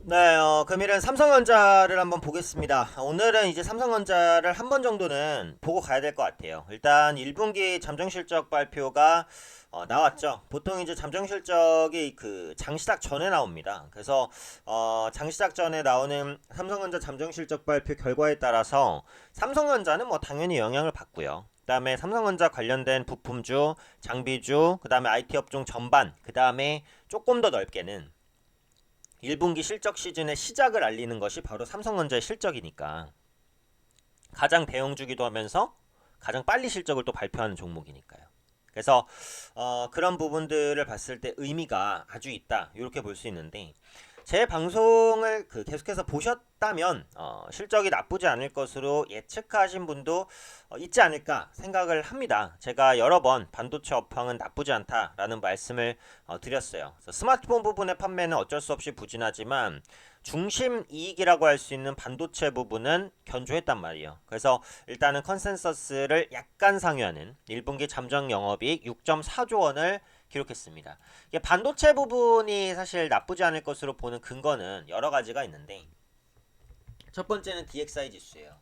네, 금일은 삼성전자를 한번 보겠습니다. 오늘은 이제 삼성전자를 한 번 정도는 보고 가야 될 것 같아요. 일단 1분기 잠정실적 발표가 나왔죠. 보통 이제 잠정실적이 그 장시작 전에 나옵니다. 그래서 장시작 전에 나오는 삼성전자 잠정실적 발표 결과에 따라서 삼성전자는 뭐 당연히 영향을 받고요. 그다음에 삼성전자 관련된 부품주, 장비주, 그다음에 IT 업종 전반, 그다음에 조금 더 넓게는 1분기 실적 시즌의 시작을 알리는 것이 바로 삼성전자의 실적이니까 가장 대형주기도 하면서 가장 빨리 실적을 또 발표하는 종목이니까요. 그래서 그런 부분들을 봤을 때 의미가 아주 있다 이렇게 볼 수 있는데 제 방송을 계속해서 보셨다면 실적이 나쁘지 않을 것으로 예측하신 분도 있지 않을까 생각을 합니다. 제가 여러 번 반도체 업황은 나쁘지 않다라는 말씀을 드렸어요. 그래서 스마트폰 부분의 판매는 어쩔 수 없이 부진하지만 중심 이익이라고 할 수 있는 반도체 부분은 견조했단 말이에요. 그래서 일단은 컨센서스를 약간 상회하는 1분기 잠정 영업이익 6.4조 원을 기록했습니다. 이게 반도체 부분이 사실 나쁘지 않을 것으로 보는 근거는 여러 가지가 있는데 첫 번째는 DXI 지수예요.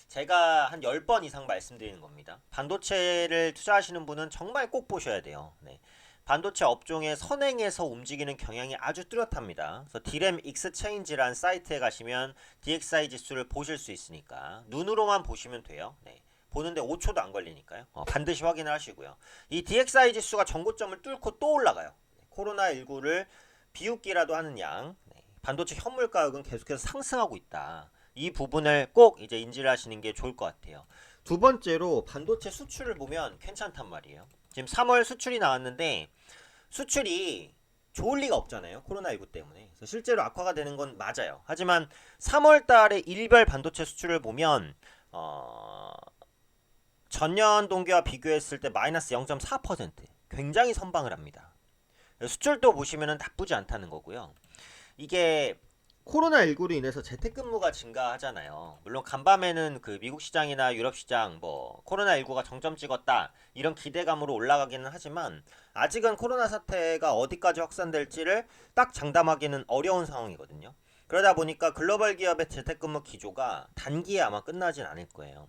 제가 한 10번 이상 말씀드리는 겁니다. 반도체를 투자하시는 분은 정말 꼭 보셔야 돼요. 네. 반도체 업종의 선행에서 움직이는 경향이 아주 뚜렷합니다. 그래서 디램 익스체인지라는 사이트에 가시면 DXI 지수를 보실 수 있으니까 눈으로만 보시면 돼요. 네. 보는데 5초도 안 걸리니까요. 반드시 확인을 하시고요. 이 DXI 지수가 전고점을 뚫고 또 올라가요. 코로나19를 비웃기라도 하는 양. 네. 반도체 현물 가격은 계속해서 상승하고 있다. 이 부분을 꼭 이제 인지를 하시는 게 좋을 것 같아요. 두 번째로 반도체 수출을 보면 괜찮단 말이에요. 지금 3월 수출이 나왔는데 수출이 좋을 리가 없잖아요. 코로나19 때문에. 그래서 실제로 악화가 되는 건 맞아요. 하지만 3월 달에 일별 반도체 수출을 보면 전년 동기와 비교했을 때 마이너스 0.4% 굉장히 선방을 합니다. 수출도 보시면 나쁘지 않다는 거고요. 이게 코로나19로 인해서 재택근무가 증가하잖아요. 물론 간밤에는 그 미국 시장이나 유럽 시장 뭐 코로나19가 정점 찍었다 이런 기대감으로 올라가기는 하지만 아직은 코로나 사태가 어디까지 확산될지를 딱 장담하기는 어려운 상황이거든요. 그러다 보니까 글로벌 기업의 재택근무 기조가 단기에 아마 끝나진 않을 거예요.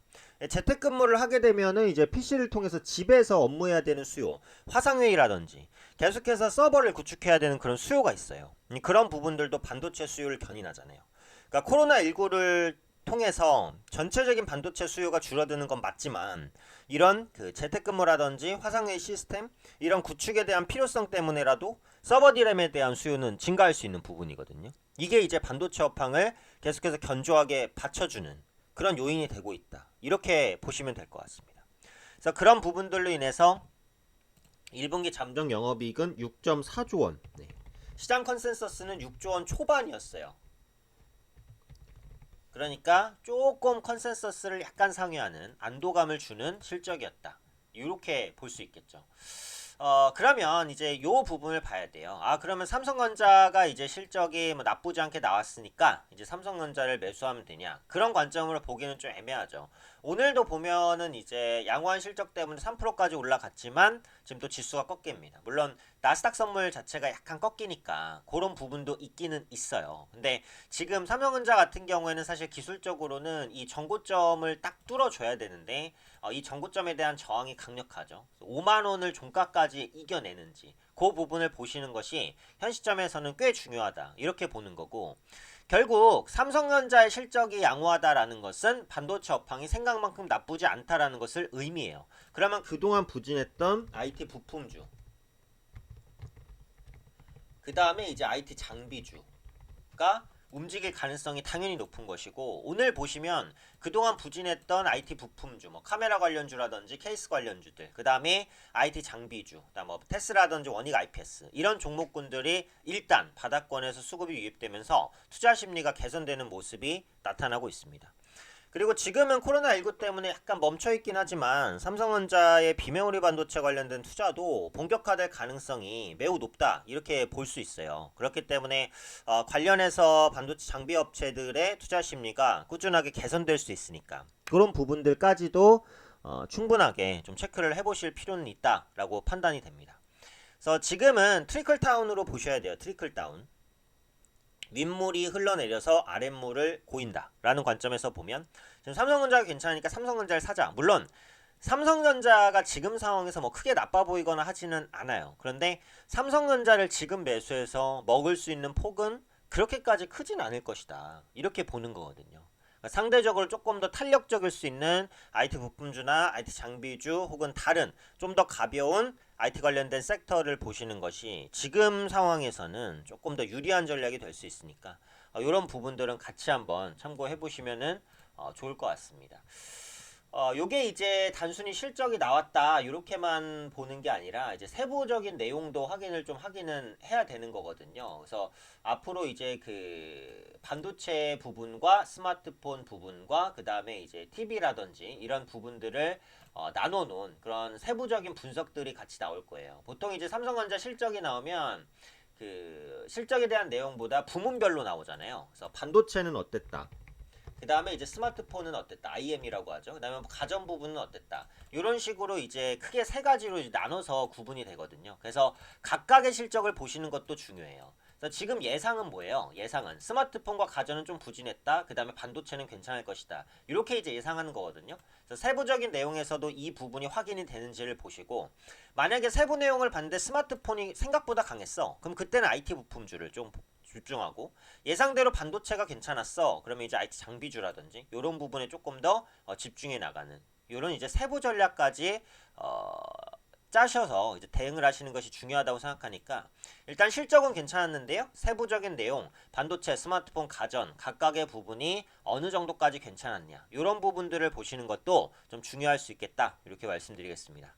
재택근무를 하게 되면은 이제 PC를 통해서 집에서 업무해야 되는 수요, 화상회의라든지 계속해서 서버를 구축해야 되는 그런 수요가 있어요. 그런 부분들도 반도체 수요를 견인하잖아요. 그러니까 코로나19를 통해서 전체적인 반도체 수요가 줄어드는 건 맞지만 이런 그 재택근무라든지 화상회의 시스템 이런 구축에 대한 필요성 때문에라도 서버 디램에 대한 수요는 증가할 수 있는 부분이거든요. 이게 이제 반도체 업황을 계속해서 견조하게 받쳐주는 그런 요인이 되고 있다. 이렇게 보시면 될 것 같습니다. 그래서 그런 부분들로 인해서 1분기 잠정 영업이익은 6.4조 원. 네. 시장 컨센서스는 6조 원 초반이었어요. 그러니까 조금 컨센서스를 약간 상회하는 안도감을 주는 실적이었다. 이렇게 볼 수 있겠죠. 그러면 이제 요 부분을 봐야 돼요. 그러면 삼성전자가 이제 실적이 뭐 나쁘지 않게 나왔으니까 이제 삼성전자를 매수하면 되냐? 그런 관점으로 보기는 좀 애매하죠. 오늘도 보면은 이제 양호한 실적 때문에 3%까지 올라갔지만 지금 또 지수가 꺾입니다. 물론 나스닥 선물 자체가 약간 꺾이니까 그런 부분도 있기는 있어요. 근데 지금 삼성전자 같은 경우에는 사실 기술적으로는 이 전고점을 딱 뚫어줘야 되는데 이 전고점에 대한 저항이 강력하죠. 5만 원을 종가까지 이겨내는지 그 부분을 보시는 것이 현 시점에서는 꽤 중요하다. 이렇게 보는 거고 결국 삼성전자의 실적이 양호하다라는 것은 반도체 업황이 생각만큼 나쁘지 않다라는 것을 의미해요. 그러면 그동안 부진했던 IT 부품주 그 다음에 이제 IT 장비주가 움직일 가능성이 당연히 높은 것이고 오늘 보시면 그동안 부진했던 IT 부품주 뭐 카메라 관련주라든지 케이스 관련주들 그 다음에 IT 장비주 그다음 뭐 테스라든지 원익 IPS 이런 종목군들이 일단 바닥권에서 수급이 유입되면서 투자 심리가 개선되는 모습이 나타나고 있습니다. 그리고 지금은 코로나19 때문에 약간 멈춰있긴 하지만 삼성전자의 비메모리 반도체 관련된 투자도 본격화될 가능성이 매우 높다 이렇게 볼 수 있어요. 그렇기 때문에 관련해서 반도체 장비 업체들의 투자 심리가 꾸준하게 개선될 수 있으니까 그런 부분들까지도 충분하게 좀 체크를 해보실 필요는 있다라고 판단이 됩니다. 그래서 지금은 트리클 다운으로 보셔야 돼요. 트리클 다운. 윗물이 흘러내려서 아랫물을 고인다라는 관점에서 보면 지금 삼성전자가 괜찮으니까 삼성전자를 사자. 물론 삼성전자가 지금 상황에서 뭐 크게 나빠 보이거나 하지는 않아요. 그런데 삼성전자를 지금 매수해서 먹을 수 있는 폭은 그렇게까지 크진 않을 것이다. 이렇게 보는 거거든요. 그러니까 상대적으로 조금 더 탄력적일 수 있는 IT 부품주나 IT 장비주 혹은 다른 좀 더 가벼운 IT 관련된 섹터를 보시는 것이 지금 상황에서는 조금 더 유리한 전략이 될 수 있으니까 이런 부분들은 같이 한번 참고해 보시면은 좋을 것 같습니다. 요게 이제 단순히 실적이 나왔다 이렇게만 보는 게 아니라 이제 세부적인 내용도 확인을 좀 하기는 해야 되는 거거든요. 그래서 앞으로 이제 그 반도체 부분과 스마트폰 부분과 그 다음에 이제 TV라든지 이런 부분들을 나눠 놓은 그런 세부적인 분석들이 같이 나올 거예요. 보통 이제 삼성전자 실적이 나오면 그 실적에 대한 내용보다 부문별로 나오잖아요. 그래서 반도체는 어땠다. 그 다음에 이제 스마트폰은 어땠다. IM이라고 하죠. 그 다음에 가전 부분은 어땠다. 이런 식으로 이제 크게 세 가지로 이제 나눠서 구분이 되거든요. 그래서 각각의 실적을 보시는 것도 중요해요. 그래서 지금 예상은 뭐예요? 예상은 스마트폰과 가전은 좀 부진했다. 그 다음에 반도체는 괜찮을 것이다. 이렇게 이제 예상하는 거거든요. 그래서 세부적인 내용에서도 이 부분이 확인이 되는지를 보시고 만약에 세부 내용을 봤는데 스마트폰이 생각보다 강했어. 그럼 그때는 IT 부품주를 좀 집중하고 예상대로 반도체가 괜찮았어. 그러면 이제 IT 장비주라든지 이런 부분에 조금 더 집중해 나가는 이런 이제 세부 전략까지 짜셔서 이제 대응을 하시는 것이 중요하다고 생각하니까 일단 실적은 괜찮았는데요. 세부적인 내용, 반도체, 스마트폰, 가전 각각의 부분이 어느 정도까지 괜찮았냐 이런 부분들을 보시는 것도 좀 중요할 수 있겠다 이렇게 말씀드리겠습니다.